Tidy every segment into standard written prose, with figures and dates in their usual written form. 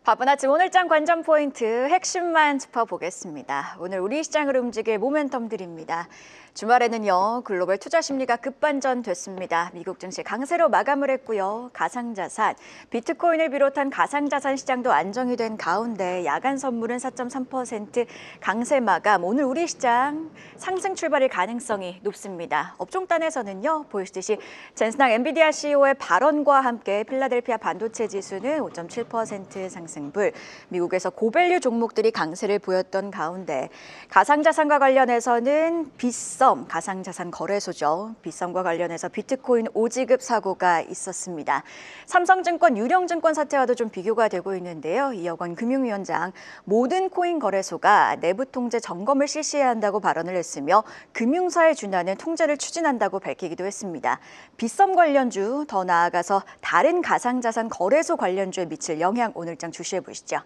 바쁜 아침 오늘장 관전 포인트 핵심만 짚어보겠습니다. 오늘 우리 시장을 움직일 모멘텀들입니다. 주말에는요, 글로벌 투자 심리가 급반전됐습니다. 미국 증시 강세로 마감을 했고요. 가상자산, 비트코인을 비롯한 가상자산 시장도 안정이 된 가운데 야간 선물은 4.3% 강세 마감. 오늘 우리 시장 상승 출발일 가능성이 높습니다. 업종단에서는요, 보시듯이 젠스랑 엔비디아 CEO의 발언과 함께 필라델피아 반도체 지수는 5.7% 상승불, 미국에서 고밸류 종목들이 강세를 보였던 가운데 가상자산과 관련해서는 빗썸, 가상자산 거래소죠. 빗썸과 관련해서 비트코인 오지급 사고가 있었습니다. 삼성증권, 유령증권 사태와도 좀 비교가 되고 있는데요. 이혁원 금융위원장, 모든 코인 거래소가 내부 통제 점검을 실시해야 한다고 발언을 했으며 금융사에 준하는 통제를 추진한다고 밝히기도 했습니다. 빗썸 관련주, 더 나아가서 다른 가상자산 거래소 관련주에 미칠 영향 오늘장 주시해 보시죠.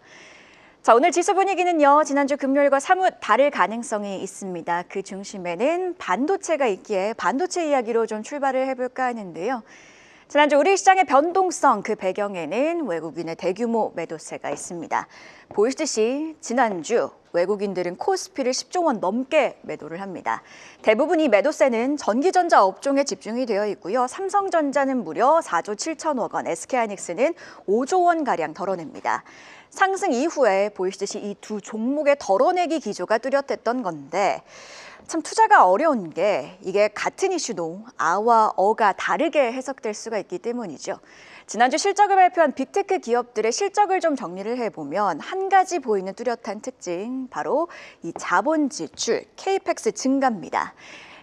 자, 오늘 지수 분위기는요, 지난주 금요일과 사뭇 다를 가능성이 있습니다. 그 중심에는 반도체가 있기에 반도체 이야기로 좀 출발을 해볼까 하는데요. 지난주 우리 시장의 변동성, 그 배경에는 외국인의 대규모 매도세가 있습니다. 보시듯이 지난주 외국인들은 코스피를 10조 원 넘게 매도를 합니다. 대부분 이 매도세는 전기전자 업종에 집중이 되어 있고요. 삼성전자는 무려 4조 7천억 원, SK하이닉스는 5조 원가량 덜어냅니다. 상승 이후에 보이시듯이 이 두 종목의 덜어내기 기조가 뚜렷했던 건데 참 투자가 어려운 게 이게 같은 이슈도 아와 어가 다르게 해석될 수가 있기 때문이죠. 지난주 실적을 발표한 빅테크 기업들의 실적을 좀 정리를 해보면 한 가지 보이는 뚜렷한 특징, 바로 이 자본 지출, 케이펙스 증가입니다.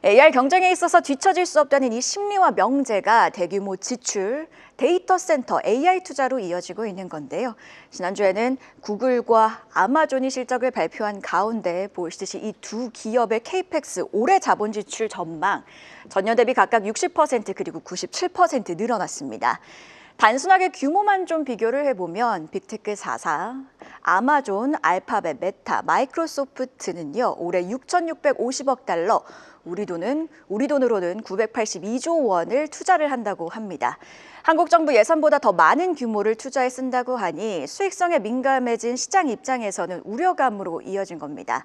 AI 경쟁에 있어서 뒤처질 수 없다는 이 심리와 명제가 대규모 지출, 데이터 센터, AI 투자로 이어지고 있는 건데요. 지난주에는 구글과 아마존이 실적을 발표한 가운데 보시듯이 이 두 기업의 케이펙스 올해 자본 지출 전망, 전년 대비 각각 60% 그리고 97% 늘어났습니다. 단순하게 규모만 좀 비교를 해보면 빅테크 4사, 아마존, 알파벳, 메타, 마이크로소프트는요, 올해 6,650억 달러, 우리 돈으로는 982조 원을 투자를 한다고 합니다. 한국 정부 예산보다 더 많은 규모를 투자에 쓴다고 하니 수익성에 민감해진 시장 입장에서는 우려감으로 이어진 겁니다.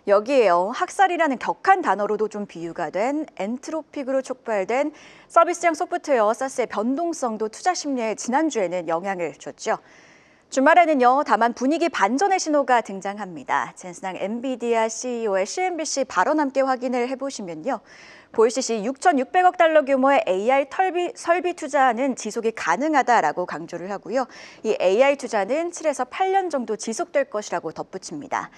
여기에요, 학살이라는 격한 단어로도 좀 비유가 된 엔트로픽으로 촉발된 서비스형 소프트웨어 사스의 변동성도 투자 심리에 지난주에는 영향을 줬죠. 주말에는요, 다만 분위기 반전의 신호가 등장합니다. 젠스랑 엔비디아 CEO의 CNBC 발언 함께 확인을 해보시면요. 보이시듯이 6,600억 달러 규모의 AI 설비 투자는 지속이 가능하다라고 강조를 하고요. 이 AI 투자는 7에서 8년 정도 지속될 것이라고 덧붙입니다.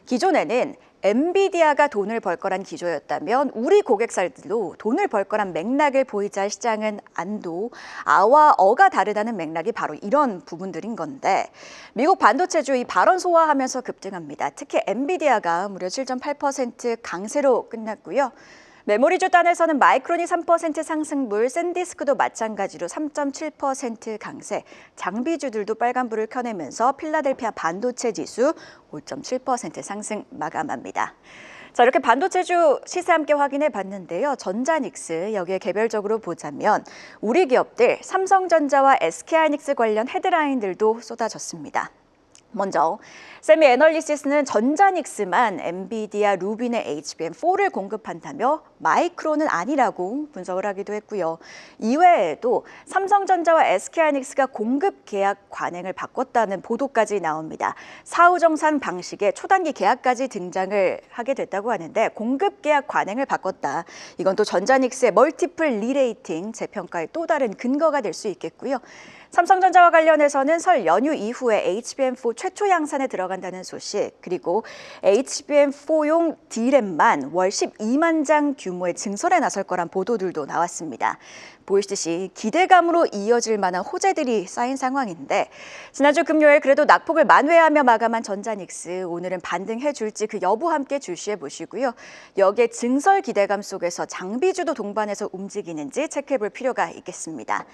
기존에는 엔비디아가 돈을 벌 거란 기조였다면 우리 고객사들도 돈을 벌 거란 맥락을 보이자 시장은 안도, 아와 어가 다르다는 맥락이 바로 이런 부분들인 건데 미국 반도체주 이 발언 소화하면서 급등합니다. 특히 엔비디아가 무려 7.8% 강세로 끝났고요. 메모리주 단에서는 마이크론이 3% 상승불, 샌디스크도 마찬가지로 3.7% 강세, 장비주들도 빨간불을 켜내면서 필라델피아 반도체 지수 5.7% 상승 마감합니다. 자, 이렇게 반도체주 시세 함께 확인해 봤는데요. 전자닉스, 여기에 개별적으로 보자면 우리 기업들 삼성전자와 SK하이닉스 관련 헤드라인들도 쏟아졌습니다. 먼저 세미애널리시스는 전자닉스만 엔비디아, 루빈의 HBM4를 공급한다며 마이크론은 아니라고 분석을 하기도 했고요. 이외에도 삼성전자와 SK하이닉스가 공급 계약 관행을 바꿨다는 보도까지 나옵니다. 사후정산 방식의 초단기 계약까지 등장을 하게 됐다고 하는데 공급 계약 관행을 바꿨다. 이건 또 전자닉스의 멀티플 리레이팅 재평가의 또 다른 근거가 될 수 있겠고요. 삼성전자와 관련해서는 설 연휴 이후에 HBM4 최초 양산에 들어간다는 소식, 그리고 HBM4용 D램만 월 12만 장 규모의 증설에 나설 거란 보도들도 나왔습니다. 보이시듯이 기대감으로 이어질 만한 호재들이 쌓인 상황인데 지난주 금요일 그래도 낙폭을 만회하며 마감한 전자닉스, 오늘은 반등해줄지 그 여부 함께 주시해 보시고요. 여기에 증설 기대감 속에서 장비주도 동반해서 움직이는지 체크해 볼 필요가 있겠습니다.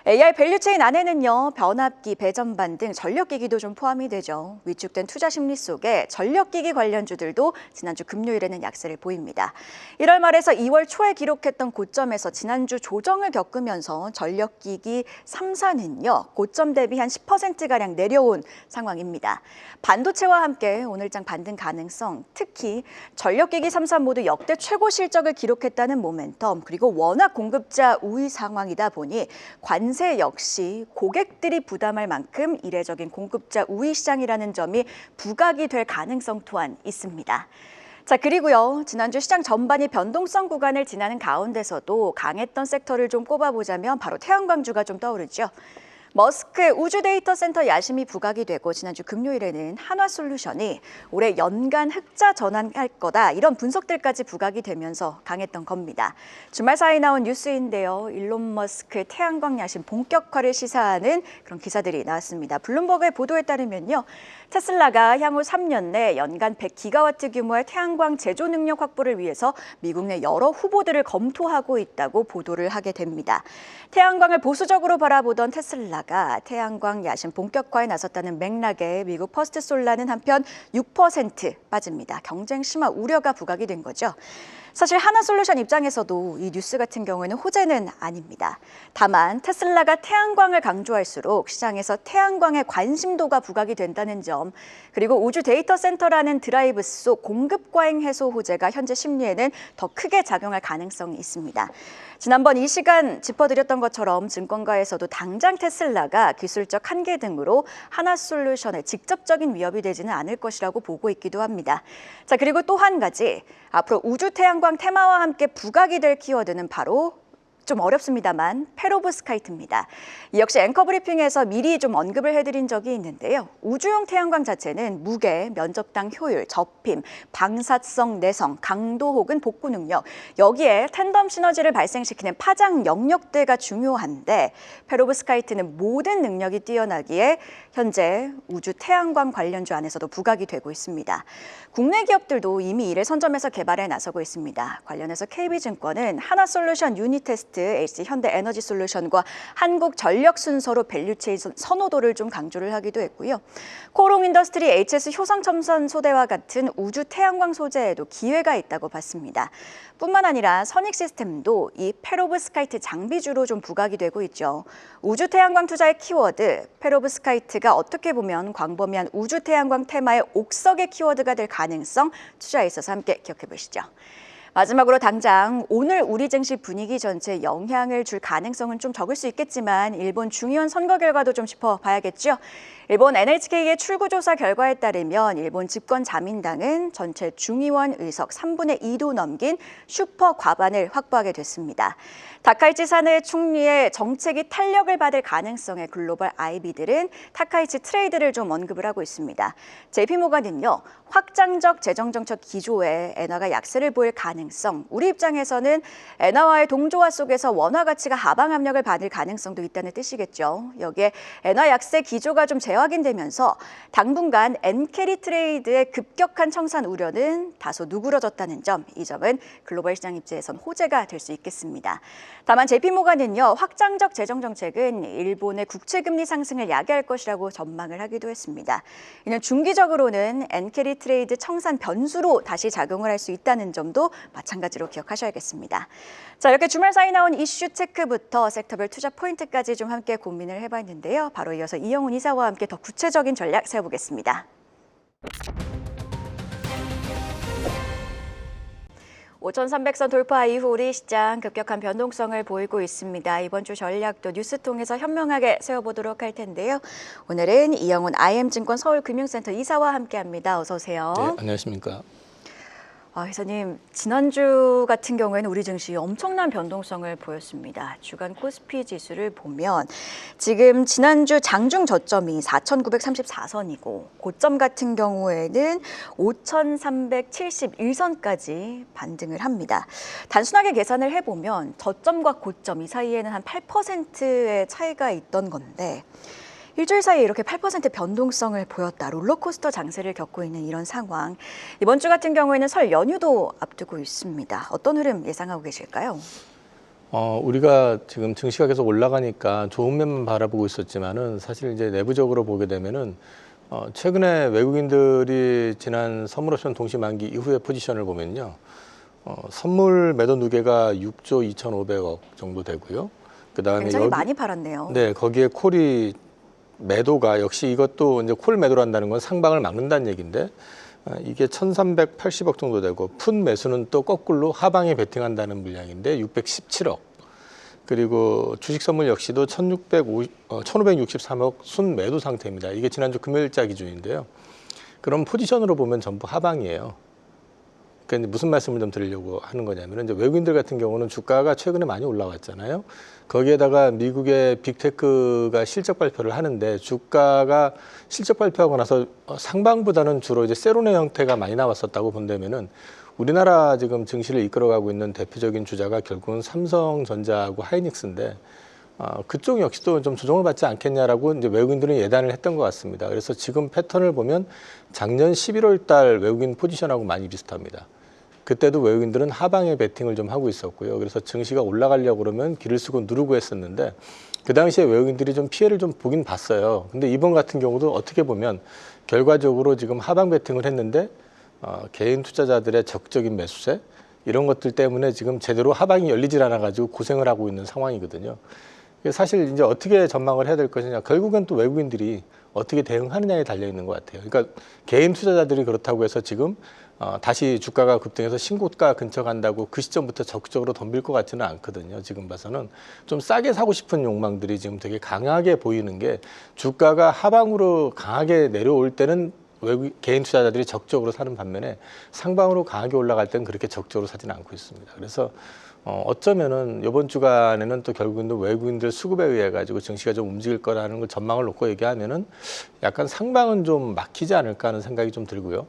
AI 밸류체인 안에는요, 변압기, 배전반 등 전력기기도 좀 포함이 되죠. 위축된 투자 심리 속에 전력기기 관련주들도 지난주 금요일에는 약세를 보입니다. 1월 말에서 2월 초에 기록했던 고점에서 지난주 조정을 겪으면서 전력기기 3사는요, 고점 대비 한 10%가량 내려온 상황입니다. 반도체와 함께 오늘장 반등 가능성, 특히 전력기기 3사 모두 역대 최고 실적을 기록했다는 모멘텀, 그리고 워낙 공급자 우위 상황이다 보니 관세 역시 고객들이 부담할 만큼 이례적인 공급자 우위 시장이라는 점이 부각이 될 가능성 또한 있습니다. 자, 그리고요, 지난주 시장 전반이 변동성 구간을 지나는 가운데서도 강했던 섹터를 좀 꼽아보자면 바로 태양광주가 좀 떠오르죠. 머스크 우주 데이터 센터 야심이 부각이 되고 지난주 금요일에는 한화솔루션이 올해 연간 흑자 전환할 거다, 이런 분석들까지 부각이 되면서 강했던 겁니다. 주말 사이 나온 뉴스인데요. 일론 머스크의 태양광 야심 본격화를 시사하는 그런 기사들이 나왔습니다. 블룸버그의 보도에 따르면요, 테슬라가 향후 3년 내 연간 100기가와트 규모의 태양광 제조 능력 확보를 위해서 미국 내 여러 후보들을 검토하고 있다고 보도를 하게 됩니다. 태양광을 보수적으로 바라보던 테슬라가 태양광 야심 본격화에 나섰다는 맥락에 미국 퍼스트솔라는 한편 6% 빠집니다. 경쟁 심화 우려가 부각이 된 거죠. 사실 한화솔루션 입장에서도 이 뉴스 같은 경우에는 호재는 아닙니다. 다만 테슬라가 태양광을 강조할수록 시장에서 태양광의 관심도가 부각이 된다는 점, 그리고 우주 데이터 센터라는 드라이브 속 공급 과잉 해소 호재가 현재 심리에는 더 크게 작용할 가능성이 있습니다. 지난번 이 시간 짚어드렸던 것처럼 증권가에서도 당장 테슬라가 기술적 한계 등으로 한화솔루션에 직접적인 위협이 되지는 않을 것이라고 보고 있기도 합니다. 자, 그리고 또 한 가지, 앞으로 우주 태양광 테마와 함께 부각이 될 키워드는 바로 좀 어렵습니다만 페로브스카이트입니다. 이 역시 앵커 브리핑에서 미리 좀 언급을 해드린 적이 있는데요. 우주용 태양광 자체는 무게, 면적당 효율, 접힘, 방사성 내성, 강도 혹은 복구 능력, 여기에 텐덤 시너지를 발생시키는 파장 영역대가 중요한데, 페로브스카이트는 모든 능력이 뛰어나기에 현재 우주 태양광 관련주 안에서도 부각이 되고 있습니다. 국내 기업들도 이미 이를 선점해서 개발에 나서고 있습니다. 관련해서 KB증권은 한화솔루션 유니테스트, HC현대에너지솔루션과 한국전력 순서로 밸류체인 선호도를 좀 강조를 하기도 했고요. 코롱인더스트리 HS 효성첨선 소대와 같은 우주 태양광 소재에도 기회가 있다고 봤습니다. 뿐만 아니라 선익시스템도 이 페로브스카이트 장비주로 좀 부각이 되고 있죠. 우주 태양광 투자의 키워드, 페로브스카이트가 어떻게 보면 광범위한 우주 태양광 테마의 옥석의 키워드가 될 가능성, 투자에 있어서 함께 기억해 보시죠. 마지막으로 당장 오늘 우리 증시 분위기 전체에 영향을 줄 가능성은 좀 적을 수 있겠지만 일본 중의원 선거 결과도 좀 짚어봐야겠죠. 일본 NHK의 출구조사 결과에 따르면 일본 집권 자민당은 전체 중의원 의석 3분의 2도 넘긴 슈퍼 과반을 확보하게 됐습니다. 다카이치 사네 총리의 정책이 탄력을 받을 가능성에 글로벌 IB들은 타카이치 트레이드를 좀 언급을 하고 있습니다. JP모건은요, 확장적 재정정책 기조에 엔화가 약세를 보일 가능성, 우리 입장에서는 엔화와의 동조화 속에서 원화 가치가 하방 압력을 받을 가능성도 있다는 뜻이겠죠. 여기에 엔화 약세 기조가 좀 재확인되면서 당분간 엔캐리 트레이드의 급격한 청산 우려는 다소 누그러졌다는 점, 이 점은 글로벌 시장 입장에선 호재가 될 수 있겠습니다. 다만 JP모건은요, 확장적 재정정책은 일본의 국채금리 상승을 야기할 것이라고 전망을 하기도 했습니다. 이는 중기적으로는 엔캐리 트레이드 청산 변수로 다시 작용을 할 수 있다는 점도 마찬가지로 기억하셔야겠습니다. 자, 이렇게 주말 사이 나온 이슈 체크부터 섹터별 투자 포인트까지 좀 함께 고민을 해봤는데요. 바로 이어서 이영훈 이사와 함께 더 구체적인 전략 세워보겠습니다. 5,300선 돌파 이후 우리 시장 급격한 변동성을 보이고 있습니다. 이번 주 전략도 뉴스 통해서 현명하게 세워보도록 할 텐데요. 오늘은 이영훈 IM증권 서울금융센터 이사와 함께합니다. 어서 오세요. 네, 안녕하십니까. 이사님, 지난주 같은 경우에는 우리 증시 엄청난 변동성을 보였습니다. 주간 코스피 지수를 보면 지금 지난주 장중 저점이 4,934선이고 고점 같은 경우에는 5,371선까지 반등을 합니다. 단순하게 계산을 해보면 저점과 고점 이 사이에는 한 8%의 차이가 있던 건데 일주일 사이에 이렇게 8% 변동성을 보였다. 롤러코스터 장세를 겪고 있는 이런 상황. 이번 주 같은 경우에는 설 연휴도 앞두고 있습니다. 어떤 흐름 예상하고 계실까요? 우리가 지금 증시가 계속 올라가니까 좋은 면만 바라보고 있었지만은 사실 이제 내부적으로 보게 되면은 최근에 외국인들이 지난 선물 옵션 동시 만기 이후의 포지션을 보면요. 선물 매도 누계가 6조 2,500억 정도 되고요. 그다음에 굉장히 많이 팔았네요. 네, 거기에 콜이 매도가 역시 이것도 이제 콜 매도를 한다는 건 상방을 막는다는 얘기인데 이게 1,380억 정도 되고 풋 매수는 또 거꾸로 하방에 베팅한다는 물량인데 617억. 그리고 주식 선물 역시도 1,563억 순 매도 상태입니다. 이게 지난주 금요일자 기준인데요. 그럼 포지션으로 보면 전부 하방이에요. 그러니까 무슨 말씀을 좀 드리려고 하는 거냐면 이제 외국인들 같은 경우는 주가가 최근에 많이 올라왔잖아요. 거기에다가 미국의 빅테크가 실적 발표를 하는데 주가가 실적 발표하고 나서 상방보다는 주로 이제 세로네 형태가 많이 나왔었다고 본다면은 우리나라 지금 증시를 이끌어가고 있는 대표적인 주자가 결국은 삼성전자하고 하이닉스인데 그쪽 역시도 좀 조정을 받지 않겠냐라고 이제 외국인들은 예단을 했던 것 같습니다. 그래서 지금 패턴을 보면 작년 11월 달 외국인 포지션하고 많이 비슷합니다. 그때도 외국인들은 하방에 베팅을 좀 하고 있었고요. 그래서 증시가 올라가려고 그러면 길을 쓰고 누르고 했었는데 그 당시에 외국인들이 좀 피해를 좀 보긴 봤어요. 근데 이번 같은 경우도 어떻게 보면 결과적으로 지금 하방 베팅을 했는데 개인 투자자들의 적극적인 매수세 이런 것들 때문에 지금 제대로 하방이 열리질 않아 가지고 고생을 하고 있는 상황이거든요. 사실 이제 어떻게 전망을 해야 될 것이냐, 결국엔 또 외국인들이 어떻게 대응하느냐에 달려 있는 것 같아요. 그러니까 개인 투자자들이 그렇다고 해서 지금 다시 주가가 급등해서 신고가 근처 간다고 그 시점부터 적극적으로 덤빌 것 같지는 않거든요. 지금 봐서는 좀 싸게 사고 싶은 욕망들이 지금 되게 강하게 보이는 게 주가가 하방으로 강하게 내려올 때는 외국 개인 투자자들이 적극적으로 사는 반면에 상방으로 강하게 올라갈 때는 그렇게 적극적으로 사지는 않고 있습니다. 그래서 어쩌면은 이번 주간에는 또 결국은 외국인들 수급에 의해 가지고 증시가 좀 움직일 거라는 걸 전망을 놓고 얘기하면은 약간 상방은 좀 막히지 않을까 하는 생각이 좀 들고요.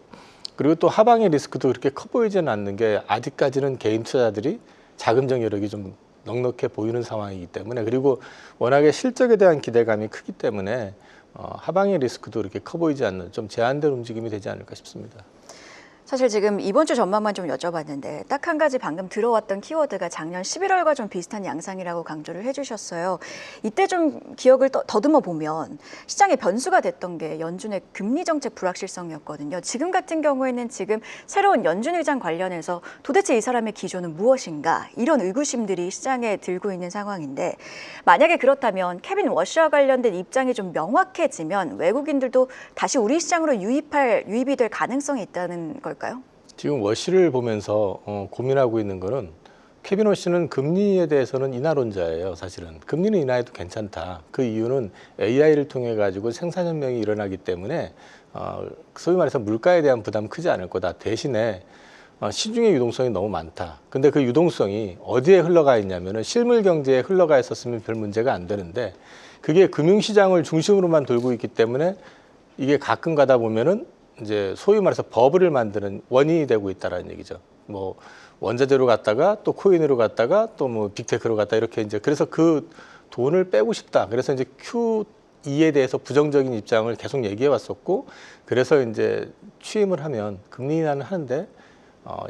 그리고 또 하방의 리스크도 그렇게 커 보이지는 않는 게 아직까지는 개인 투자자들이 자금적 여력이 좀 넉넉해 보이는 상황이기 때문에 그리고 워낙에 실적에 대한 기대감이 크기 때문에 하방의 리스크도 그렇게 커 보이지 않는 좀 제한된 움직임이 되지 않을까 싶습니다. 사실 지금 이번 주 전망만 좀 여쭤봤는데 딱 한 가지 방금 들어왔던 키워드가 작년 11월과 좀 비슷한 양상이라고 강조를 해주셨어요. 이때 좀 기억을 더듬어 보면 시장의 변수가 됐던 게 연준의 금리 정책 불확실성이었거든요. 지금 같은 경우에는 지금 새로운 연준 의장 관련해서 도대체 이 사람의 기조는 무엇인가 이런 의구심들이 시장에 들고 있는 상황인데 만약에 그렇다면 케빈 워시와 관련된 입장이 좀 명확해지면 외국인들도 다시 우리 시장으로 유입이 될 가능성이 있다는 걸까요? 지금 워시를 보면서 고민하고 있는 거는 케빈 워시는 금리에 대해서는 인하론자예요. 사실은 금리는 인하해도 괜찮다. 그 이유는 AI를 통해 가지고 생산혁명이 일어나기 때문에 소위 말해서 물가에 대한 부담 크지 않을 거다. 대신에 시중의 유동성이 너무 많다. 근데 그 유동성이 어디에 흘러가 있냐면은 실물 경제에 흘러가 있었으면 별 문제가 안 되는데 그게 금융시장을 중심으로만 돌고 있기 때문에 이게 가끔 가다 보면은 이제 소위 말해서 버블을 만드는 원인이 되고 있다라는 얘기죠. 뭐 원자재로 갔다가 또 코인으로 갔다가 또 뭐 빅테크로 갔다 이렇게 이제 그래서 그 돈을 빼고 싶다. 그래서 이제 QE에 대해서 부정적인 입장을 계속 얘기해 왔었고 그래서 이제 취임을 하면 금리 인하는 하는데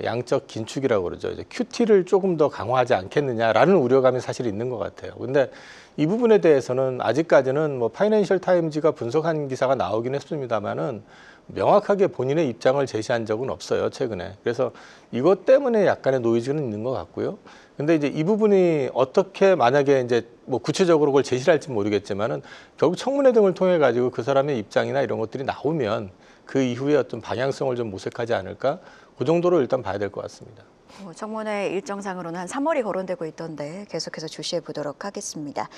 양적 긴축이라고 그러죠. 이제 QT를 조금 더 강화하지 않겠느냐라는 우려감이 사실 있는 것 같아요. 근데 이 부분에 대해서는 아직까지는 뭐 파이낸셜 타임즈가 분석한 기사가 나오긴 했습니다만은 명확하게 본인의 입장을 제시한 적은 없어요, 최근에. 그래서 이것 때문에 약간의 노이즈는 있는 것 같고요. 근데 이제 이 부분이 어떻게 만약에 이제 뭐 구체적으로 그걸 제시를 할지 모르겠지만은 결국 청문회 등을 통해 가지고 그 사람의 입장이나 이런 것들이 나오면 그 이후에 어떤 방향성을 좀 모색하지 않을까? 그 정도로 일단 봐야 될 것 같습니다. 청문회 일정상으로는 한 3월이 거론되고 있던데 계속해서 주시해 보도록 하겠습니다.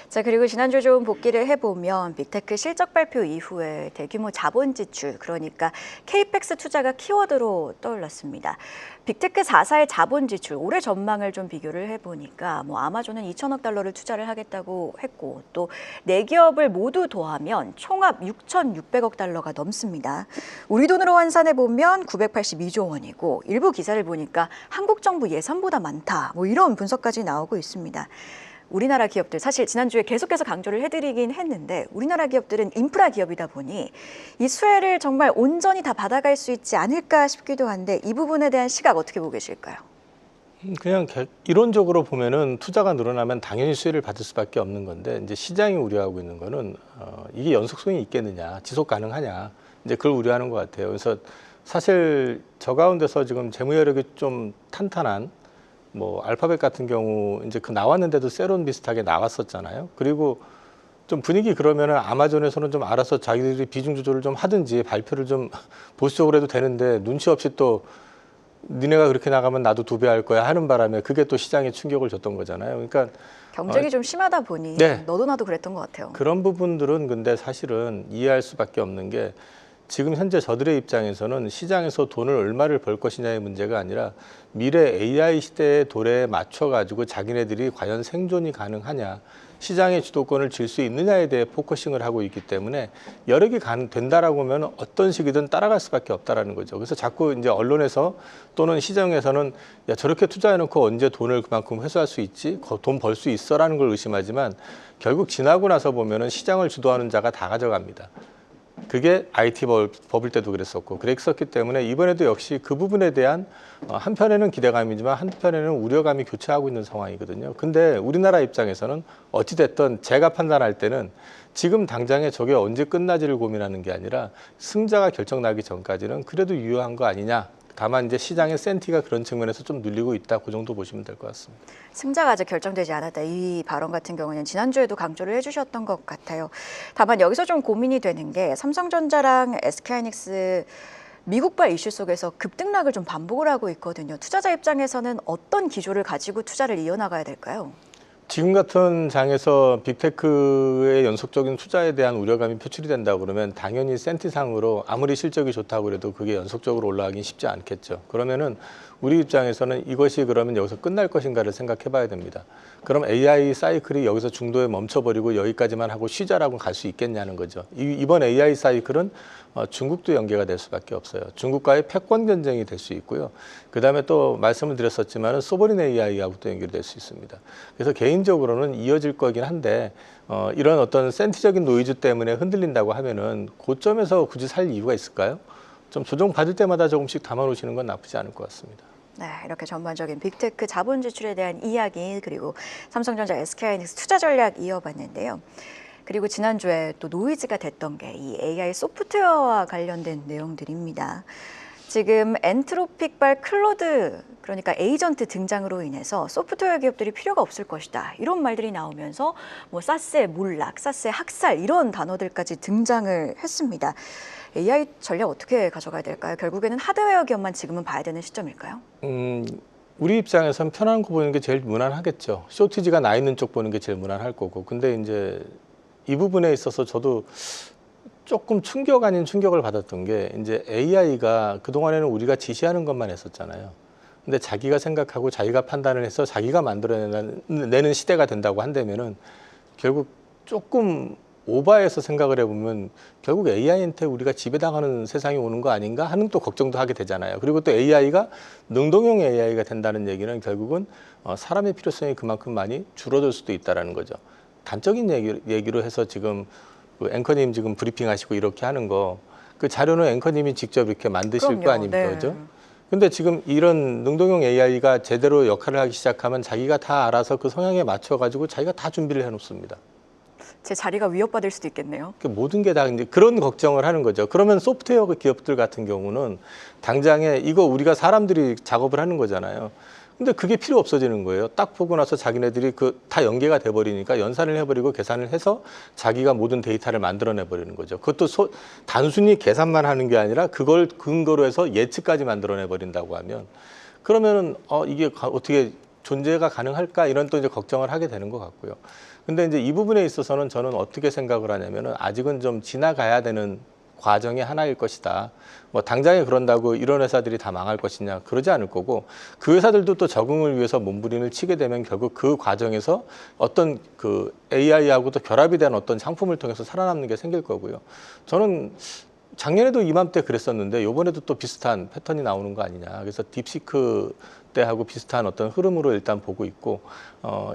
자, 그리고 지난주 좀 복기를 해보면 빅테크 실적 발표 이후에 대규모 자본 지출, 그러니까 케이펙스 투자가 키워드로 떠올랐습니다. 빅테크 4사의 자본 지출, 올해 전망을 좀 비교를 해보니까 뭐 아마존은 2천억 달러를 투자를 하겠다고 했고 또 4기업을 모두 더하면 총합 6,600억 달러가 넘습니다. 우리 돈으로 환산해보면 982조 원이고 일부 기사를 보니까 한국 정부 예산보다 많다, 뭐 이런 분석까지 나오고 있습니다. 우리나라 기업들, 사실 지난주에 계속해서 강조를 해드리긴 했는데 우리나라 기업들은 인프라 기업이다 보니 이 수혜를 정말 온전히 다 받아갈 수 있지 않을까 싶기도 한데 이 부분에 대한 시각 어떻게 보고 계실까요? 그냥 이론적으로 보면은 투자가 늘어나면 당연히 수혜를 받을 수밖에 없는 건데 이제 시장이 우려하고 있는 거는 이게 연속성이 있겠느냐, 지속 가능하냐, 이제 그걸 우려하는 것 같아요. 그래서 사실 저 가운데서 지금 재무 여력이 좀 탄탄한 뭐 알파벳 같은 경우 이제 그 나왔는데도 세론 비슷하게 나왔었잖아요. 그리고 좀 분위기 그러면은 아마존에서는 좀 알아서 자기들이 비중 조절을 좀 하든지 발표를 좀 보수적으로 해도 되는데 눈치 없이 또 니네가 그렇게 나가면 나도 2배 할 거야 하는 바람에 그게 또 시장에 충격을 줬던 거잖아요. 그러니까 경쟁이 좀 심하다 보니 네. 너도 나도 그랬던 것 같아요. 그런 부분들은 근데 사실은 이해할 수밖에 없는 게 지금 현재 저들의 입장에서는 시장에서 돈을 얼마를 벌 것이냐의 문제가 아니라 미래 AI 시대의 도래에 맞춰 가지고 자기네들이 과연 생존이 가능하냐, 시장의 주도권을 질 수 있느냐에 대해 포커싱을 하고 있기 때문에 여력이 된다라고 하면 어떤 식이든 따라갈 수밖에 없다라는 거죠. 그래서 자꾸 이제 언론에서 또는 시장에서는 야 저렇게 투자해놓고 언제 돈을 그만큼 회수할 수 있지, 돈 벌 수 있어라는 걸 의심하지만 결국 지나고 나서 보면은 시장을 주도하는 자가 다 가져갑니다. 그게 IT 버블 때도 그랬었고 그랬었기 때문에 이번에도 역시 그 부분에 대한 한편에는 기대감이지만 한편에는 우려감이 교차하고 있는 상황이거든요. 근데 우리나라 입장에서는 어찌됐든 제가 판단할 때는 지금 당장에 저게 언제 끝나지를 고민하는 게 아니라 승자가 결정나기 전까지는 그래도 유효한 거 아니냐. 다만 이제 시장의 센티가 그런 측면에서 좀 눌리고 있다. 그 정도 보시면 될 것 같습니다. 승자가 아직 결정되지 않았다. 이 발언 같은 경우는 지난주에도 강조를 해주셨던 것 같아요. 다만 여기서 좀 고민이 되는 게 삼성전자랑 SK하이닉스 미국발 이슈 속에서 급등락을 좀 반복을 하고 있거든요. 투자자 입장에서는 어떤 기조를 가지고 투자를 이어나가야 될까요? 지금 같은 장에서 빅테크의 연속적인 투자에 대한 우려감이 표출이 된다고 그러면 당연히 센티상으로 아무리 실적이 좋다고 해도 그게 연속적으로 올라가긴 쉽지 않겠죠. 그러면은 우리 입장에서는 이것이 그러면 여기서 끝날 것인가를 생각해 봐야 됩니다. 그럼 AI 사이클이 여기서 중도에 멈춰버리고 여기까지만 하고 쉬자라고 갈 수 있겠냐는 거죠. 이번 AI 사이클은 중국도 연계가 될 수밖에 없어요. 중국과의 패권 경쟁이 될 수 있고요. 그다음에 또 말씀을 드렸었지만 소버린 AI하고 또 연결될 수 있습니다. 그래서 개인적으로는 이어질 거긴 한데 이런 어떤 센티적인 노이즈 때문에 흔들린다고 하면은 고점에서 굳이 살 이유가 있을까요? 좀 조정 받을 때마다 조금씩 담아놓으시는 건 나쁘지 않을 것 같습니다. 네, 이렇게 전반적인 빅테크 자본 지출에 대한 이야기 그리고 삼성전자, SK하이닉스 투자 전략 이어봤는데요. 그리고 지난주에 또 노이즈가 됐던 게 이 AI 소프트웨어와 관련된 내용들입니다. 지금 엔트로픽발 클로드, 그러니까 에이전트 등장으로 인해서 소프트웨어 기업들이 필요가 없을 것이다. 이런 말들이 나오면서 뭐 사스의 몰락, 사스의 학살 이런 단어들까지 등장을 했습니다. AI 전략 어떻게 가져가야 될까요? 결국에는 하드웨어 기업만 지금은 봐야 되는 시점일까요? 우리 입장에선 편한 거 보는 게 제일 무난하겠죠. 쇼티지가 나 있는 쪽 보는 게 제일 무난할 거고. 근데 이제 이 부분에 있어서 저도 조금 충격 아닌 충격을 받았던 게 이제 AI가 그동안에는 우리가 지시하는 것만 했었잖아요. 근데 자기가 생각하고 자기가 판단을 해서 자기가 만들어내는 시대가 된다고 한다면은 결국 조금 오바해서 생각을 해보면 결국 AI한테 우리가 지배당하는 세상이 오는 거 아닌가 하는 또 걱정도 하게 되잖아요. 그리고 또 AI가 능동형 AI가 된다는 얘기는 결국은 사람의 필요성이 그만큼 많이 줄어들 수도 있다는 거죠. 단적인 얘기로 해서 지금 그 앵커님 지금 브리핑 하시고 이렇게 하는 거 그 자료는 앵커님이 직접 이렇게 만드실 그럼요. 거 아닙니까? 네. 그죠? 근데 지금 이런 능동형 AI가 제대로 역할을 하기 시작하면 자기가 다 알아서 그 성향에 맞춰가지고 자기가 다 준비를 해놓습니다. 제 자리가 위협받을 수도 있겠네요. 모든 게 다 이제 그런 걱정을 하는 거죠. 그러면 소프트웨어 기업들 같은 경우는 당장에 이거 우리가 사람들이 작업을 하는 거잖아요. 근데 그게 필요 없어지는 거예요. 딱 보고 나서 자기네들이 그 다 연계가 돼 버리니까 연산을 해버리고 계산을 해서 자기가 모든 데이터를 만들어내 버리는 거죠. 그것도 단순히 계산만 하는 게 아니라 그걸 근거로 해서 예측까지 만들어내 버린다고 하면 그러면은 이게 어떻게 존재가 가능할까 이런 또 이제 걱정을 하게 되는 것 같고요. 근데 이제 이 부분에 있어서는 저는 어떻게 생각을 하냐면은 아직은 좀 지나가야 되는 과정의 하나일 것이다. 뭐 당장에 그런다고 이런 회사들이 다 망할 것이냐 그러지 않을 거고 그 회사들도 또 적응을 위해서 몸부림을 치게 되면 결국 그 과정에서 어떤 그 AI하고도 결합이 된 어떤 상품을 통해서 살아남는 게 생길 거고요. 저는 작년에도 이맘때 그랬었는데 이번에도 또 비슷한 패턴이 나오는 거 아니냐. 그래서 딥시크 때하고 비슷한 어떤 흐름으로 일단 보고 있고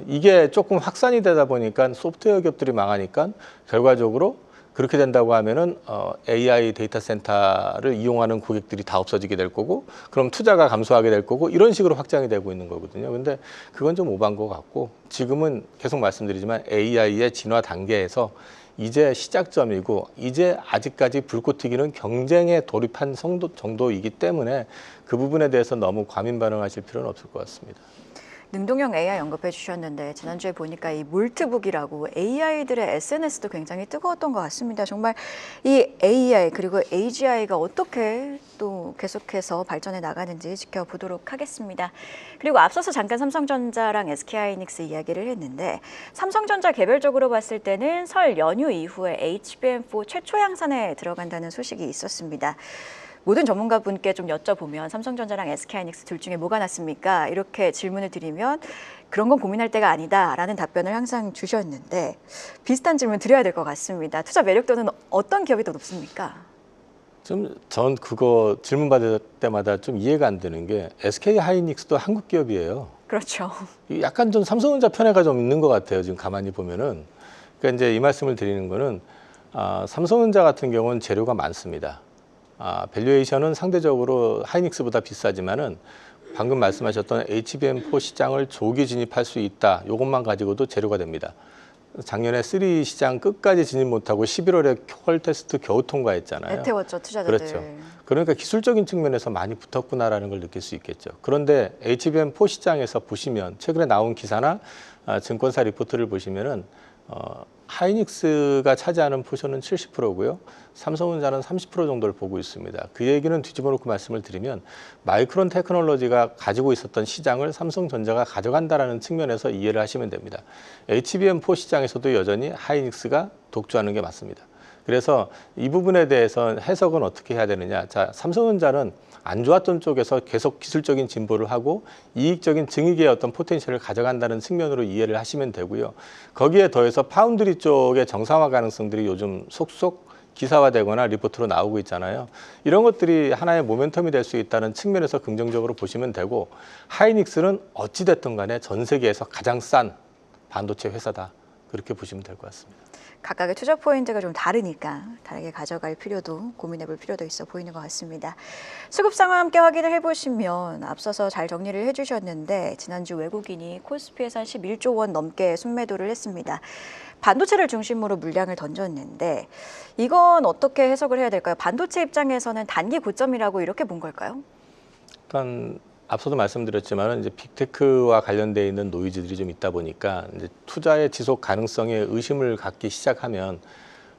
이게 조금 확산이 되다 보니까 소프트웨어 기업들이 망하니까 결과적으로 그렇게 된다고 하면은 AI 데이터 센터를 이용하는 고객들이 다 없어지게 될 거고, 그럼 투자가 감소하게 될 거고, 이런 식으로 확장이 되고 있는 거거든요. 근데 그건 좀 오반 것 같고, 지금은 계속 말씀드리지만 AI의 진화 단계에서 이제 시작점이고, 이제 아직까지 불꽃 튀기는 경쟁에 돌입한 정도이기 때문에 그 부분에 대해서 너무 과민 반응하실 필요는 없을 것 같습니다. 능동형 AI 언급해 주셨는데 지난주에 보니까 이 몰트북이라고 AI들의 SNS도 굉장히 뜨거웠던 것 같습니다. 정말 이 AI 그리고 AGI가 어떻게 또 계속해서 발전해 나가는지 지켜보도록 하겠습니다. 그리고 앞서서 잠깐 삼성전자랑 SK하이닉스 이야기를 했는데 삼성전자 개별적으로 봤을 때는 설 연휴 이후에 HBM4 최초 양산에 들어간다는 소식이 있었습니다. 모든 전문가분께 좀 여쭤보면 삼성전자랑 SK하이닉스 둘 중에 뭐가 낫습니까? 이렇게 질문을 드리면 그런 건 고민할 때가 아니다라는 답변을 항상 주셨는데 비슷한 질문 드려야 될 것 같습니다. 투자 매력도는 어떤 기업이 더 높습니까? 전 그거 질문 받을 때마다 좀 이해가 안 되는 게 SK하이닉스도 한국 기업이에요. 그렇죠. 약간 좀 삼성전자 편애가 좀 있는 것 같아요. 지금 가만히 보면은. 그러니까 이제 이 말씀을 드리는 거는 삼성전자 같은 경우는 재료가 많습니다. 밸류에이션은 상대적으로 하이닉스보다 비싸지만은 방금 말씀하셨던 HBM4 시장을 조기 진입할 수 있다. 이것만 가지고도 재료가 됩니다. 작년에 3 시장 끝까지 진입 못하고 11월에 퀄 테스트 겨우 통과했잖아요. 애태웠죠, 투자자들. 그렇죠. 그러니까 기술적인 측면에서 많이 붙었구나라는 걸 느낄 수 있겠죠. 그런데 HBM4 시장에서 보시면 최근에 나온 기사나 증권사 리포트를 보시면은 하이닉스가 차지하는 포션은 70%고요. 삼성전자는 30% 정도를 보고 있습니다. 그 얘기는 뒤집어 놓고 말씀을 드리면 마이크론 테크놀로지가 가지고 있었던 시장을 삼성전자가 가져간다라는 측면에서 이해를 하시면 됩니다. HBM4 시장에서도 여전히 하이닉스가 독주하는 게 맞습니다. 그래서 이 부분에 대해서 해석은 어떻게 해야 되느냐. 자, 삼성전자는 안 좋았던 쪽에서 계속 기술적인 진보를 하고 이익적인 증익의 어떤 포텐셜을 가져간다는 측면으로 이해를 하시면 되고요. 거기에 더해서 파운드리 쪽의 정상화 가능성들이 요즘 속속 기사화되거나 리포트로 나오고 있잖아요. 이런 것들이 하나의 모멘텀이 될 수 있다는 측면에서 긍정적으로 보시면 되고, 하이닉스는 어찌됐든 간에 전 세계에서 가장 싼 반도체 회사다. 그렇게 보시면 될 것 같습니다. 각각의 투자 포인트가 좀 다르니까 다르게 가져갈 필요도 고민해 볼 필요도 있어 보이는 것 같습니다. 수급 상황 함께 확인을 해보시면 앞서서 잘 정리를 해주셨는데 지난주 외국인이 코스피에서 한 11조 원 넘게 순매도를 했습니다. 반도체를 중심으로 물량을 던졌는데 이건 어떻게 해석을 해야 될까요? 반도체 입장에서는 단기 고점이라고 이렇게 본 걸까요? 그러니까 앞서도 말씀드렸지만 이제 빅테크와 관련되어 있는 노이즈들이 좀 있다 보니까 이제 투자의 지속 가능성에 의심을 갖기 시작하면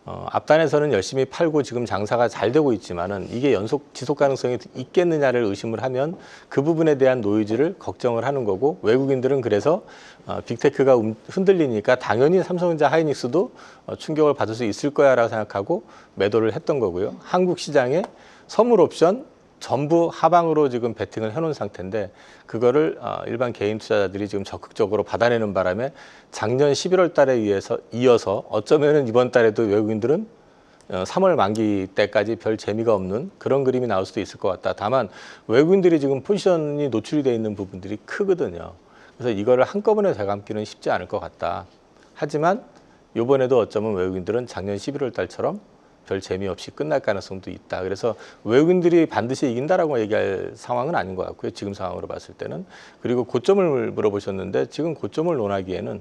앞단에서는 열심히 팔고 지금 장사가 잘 되고 있지만은 이게 연속 지속 가능성이 있겠느냐를 의심을 하면 그 부분에 대한 노이즈를 걱정을 하는 거고, 외국인들은 그래서 빅테크가 흔들리니까 당연히 삼성전자 하이닉스도 충격을 받을 수 있을 거야라고 생각하고 매도를 했던 거고요. 한국 시장에 선물 옵션 전부 하방으로 지금 베팅을 해놓은 상태인데 그거를 일반 개인 투자자들이 지금 적극적으로 받아내는 바람에 작년 11월 달에 이어서 어쩌면은 이번 달에도 외국인들은 3월 만기 때까지 별 재미가 없는 그런 그림이 나올 수도 있을 것 같다. 다만 외국인들이 지금 포지션이 노출이 돼 있는 부분들이 크거든요. 그래서 이거를 한꺼번에 되감기는 쉽지 않을 것 같다. 하지만 이번에도 어쩌면 외국인들은 작년 11월 달처럼 별 재미없이 끝날 가능성도 있다. 그래서 외국인들이 반드시 이긴다라고 얘기할 상황은 아닌 것 같고요. 지금 상황으로 봤을 때는. 그리고 고점을 물어보셨는데 지금 고점을 논하기에는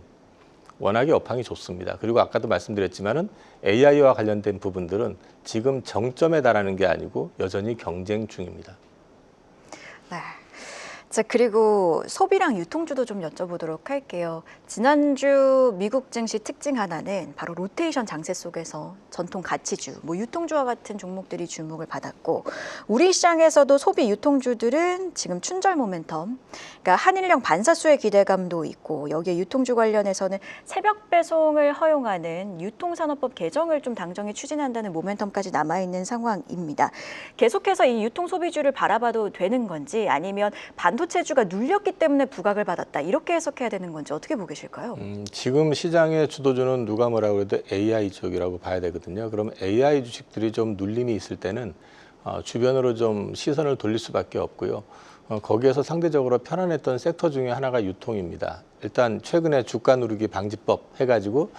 워낙에 업황이 좋습니다. 그리고 아까도 말씀드렸지만은 AI와 관련된 부분들은 지금 정점에 달하는 게 아니고 여전히 경쟁 중입니다. 네. 자, 그리고 소비랑 유통주도 좀 여쭤보도록 할게요. 지난주 미국 증시 특징 하나는 바로 로테이션 장세 속에서 전통 가치주, 유통주와 같은 종목들이 주목을 받았고, 우리 시장에서도 소비 유통주들은 지금 춘절 모멘텀, 그러니까 한일령 반사수의 기대감도 있고, 여기에 유통주 관련해서는 새벽 배송을 허용하는 유통산업법 개정을 좀 당정이 추진한다는 모멘텀까지 남아있는 상황입니다. 계속해서 이 유통 소비주를 바라봐도 되는 건지, 아니면 반도체주가 눌렸기 때문에 부각을 받았다, 이렇게 해석해야 되는 건지 어떻게 보고 계실까요? 지금 시장의 주도주는 누가 뭐라고 해도 AI 쪽이라고 봐야 되거든요. 그럼 AI 주식들이 좀 눌림이 있을 때는 주변으로 좀 시선을 돌릴 수밖에 없고요. 거기에서 상대적으로 편안했던 섹터 중에 하나가 유통입니다. 일단 최근에 주가 누르기 방지법 해가지고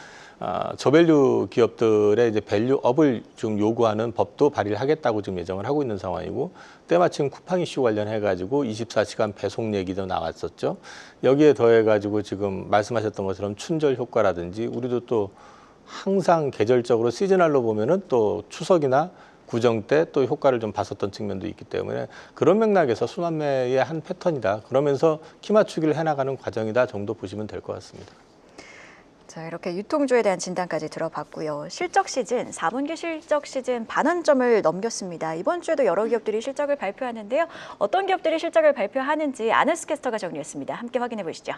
저밸류 기업들의 이제 밸류업을 지금 요구하는 법도 발의를 하겠다고 지금 예정을 하고 있는 상황이고, 때마침 쿠팡 이슈 관련해 가지고 24시간 배송 얘기도 나왔었죠. 여기에 더해 가지고 지금 말씀하셨던 것처럼 춘절 효과라든지, 우리도 또 항상 계절적으로 시즈널로 보면은 또 추석이나 구정 때 또 효과를 좀 봤었던 측면도 있기 때문에, 그런 맥락에서 순환매의 한 패턴이다, 그러면서 키 맞추기를 해나가는 과정이다 정도 보시면 될 것 같습니다. 자, 이렇게 유통주에 대한 진단까지 들어봤고요. 실적 시즌, 4분기 실적 시즌 반환점을 넘겼습니다. 이번 주에도 여러 기업들이 실적을 발표하는데요. 어떤 기업들이 실적을 발표하는지 아너스 캐스터가 정리했습니다. 함께 확인해 보시죠.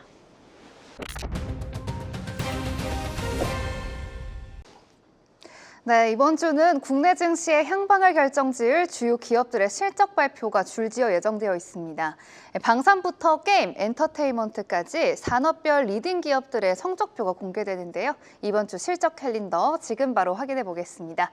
네, 이번 주는 국내 증시의 향방을 결정지을 주요 기업들의 실적 발표가 줄지어 예정되어 있습니다. 방산부터 게임, 엔터테인먼트까지 산업별 리딩 기업들의 성적표가 공개되는데요. 이번 주 실적 캘린더 지금 바로 확인해 보겠습니다.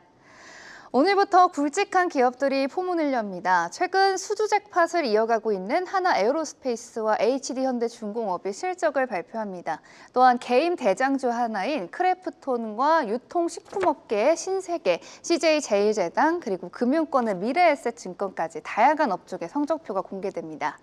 오늘부터 굵직한 기업들이 포문을 엽니다. 최근 수주 잭팟을 이어가고 있는 하나 에어로스페이스와 HD현대중공업이 실적을 발표합니다. 또한 게임 대장주 하나인 크래프톤과 유통식품업계의 신세계, CJ제일제당, 그리고 금융권의 미래에셋증권까지 다양한 업종의 성적표가 공개됩니다.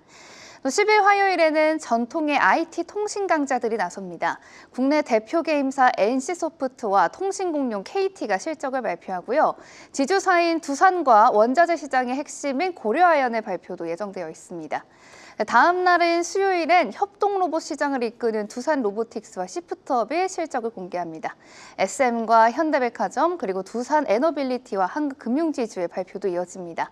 또 10일 화요일에는 전통의 IT 통신 강자들이 나섭니다. 국내 대표 게임사 NC소프트와 통신공룡 KT가 실적을 발표하고요. 지주사인 두산과 원자재 시장의 핵심인 고려아연의 발표도 예정되어 있습니다. 다음 날인 수요일엔 협동로봇 시장을 이끄는 두산로보틱스와 시프트업이 실적을 공개합니다. SM과 현대백화점, 그리고 두산에너빌리티와 한국금융지주의 발표도 이어집니다.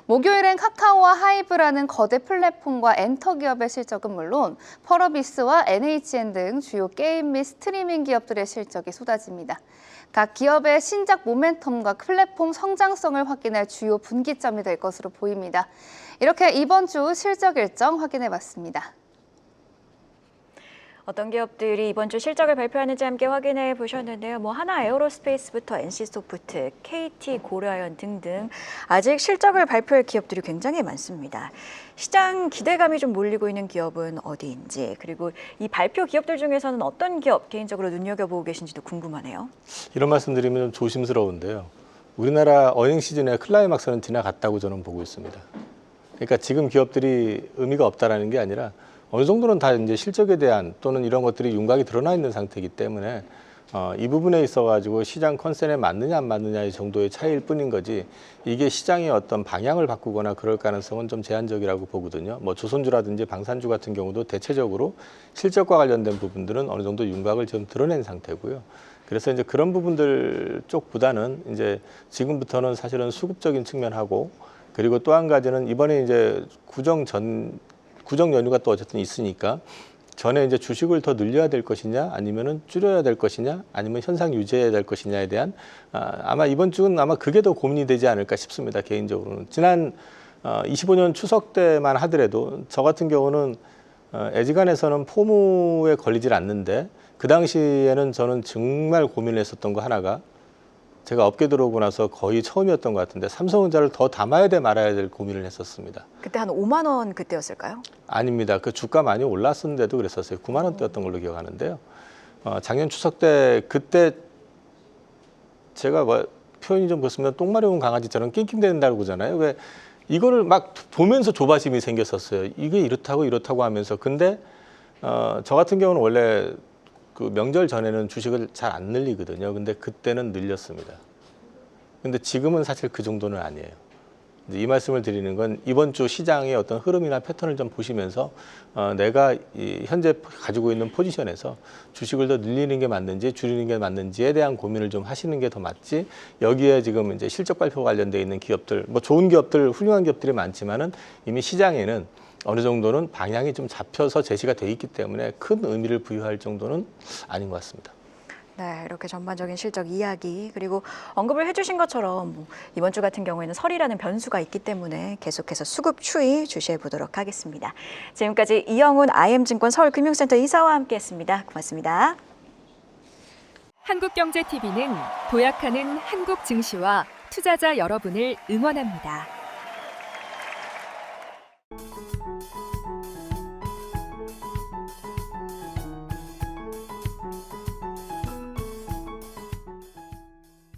목요일엔 카카오와 하이브라는 거대 플랫폼과 엔터기업의 실적은 물론 펄어비스와 NHN 등 주요 게임 및 스트리밍 기업들의 실적이 쏟아집니다. 각 기업의 신작 모멘텀과 플랫폼 성장성을 확인할 주요 분기점이 될 것으로 보입니다. 이렇게 이번 주 실적 일정 확인해봤습니다. 어떤 기업들이 이번 주 실적을 발표하는지 함께 확인해 보셨는데요. 하나 에어로스페이스부터 NC소프트, KT, 고려아연 등등 아직 실적을 발표할 기업들이 굉장히 많습니다. 시장 기대감이 좀 몰리고 있는 기업은 어디인지, 그리고 이 발표 기업들 중에서는 어떤 기업 개인적으로 눈여겨보고 계신지도 궁금하네요. 이런 말씀드리면 좀 조심스러운데요. 우리나라 어닝 시즌의 클라이막스는 지나갔다고 저는 보고 있습니다. 그러니까 지금 기업들이 의미가 없다라는 게 아니라 어느 정도는 다 이제 실적에 대한 또는 이런 것들이 윤곽이 드러나 있는 상태이기 때문에 이 부분에 있어가지고 시장 컨센에 맞느냐 안 맞느냐의 정도의 차이일 뿐인 거지, 이게 시장의 어떤 방향을 바꾸거나 그럴 가능성은 좀 제한적이라고 보거든요. 조선주라든지 방산주 같은 경우도 대체적으로 실적과 관련된 부분들은 어느 정도 윤곽을 좀 드러낸 상태고요. 그래서 이제 그런 부분들 쪽보다는 이제 지금부터는 사실은 수급적인 측면하고, 그리고 또 한 가지는 이번에 이제 구정 연휴가 또 어쨌든 있으니까 전에 이제 주식을 더 늘려야 될 것이냐, 아니면은 줄여야 될 것이냐, 아니면 현상 유지해야 될 것이냐에 대한 아마 이번 주는 아마 그게 더 고민이 되지 않을까 싶습니다. 개인적으로는 지난 25년 추석 때만 하더라도 저 같은 경우는 애지간해서는 포무에 걸리질 않는데, 그 당시에는 저는 정말 고민을 했었던 거 하나가, 제가 업계 들어오고 나서 거의 처음이었던 것 같은데 삼성전자를 더 담아야 돼 말아야 될 고민을 했었습니다. 그때 한 5만 원 그때였을까요? 아닙니다. 그 주가 많이 올랐었는데도 그랬었어요. 9만 원대였던 걸로 기억하는데요. 작년 추석 때 그때 제가 표현이 좀 그렇습니다. 똥마려운 강아지처럼 낑낑댄다고 그러잖아요. 왜 이거를 막 보면서 조바심이 생겼었어요. 이게 이렇다고 하면서. 근데 저 같은 경우는 원래 그 명절 전에는 주식을 잘 안 늘리거든요. 근데 그때는 늘렸습니다. 근데 지금은 사실 그 정도는 아니에요. 이 말씀을 드리는 건 이번 주 시장의 어떤 흐름이나 패턴을 좀 보시면서 내가 현재 가지고 있는 포지션에서 주식을 더 늘리는 게 맞는지 줄이는 게 맞는지에 대한 고민을 좀 하시는 게 더 맞지, 여기에 지금 이제 실적 발표 관련돼 있는 기업들, 좋은 기업들, 훌륭한 기업들이 많지만은 이미 시장에는 어느 정도는 방향이 좀 잡혀서 제시가 돼 있기 때문에 큰 의미를 부여할 정도는 아닌 것 같습니다. 네, 이렇게 전반적인 실적 이야기, 그리고 언급을 해주신 것처럼 이번 주 같은 경우에는 설이라는 변수가 있기 때문에 계속해서 수급 추이 주시해 보도록 하겠습니다. 지금까지 이영훈 IM증권 서울금융센터 이사와 함께했습니다. 고맙습니다. 한국경제TV는 도약하는 한국 증시와 투자자 여러분을 응원합니다.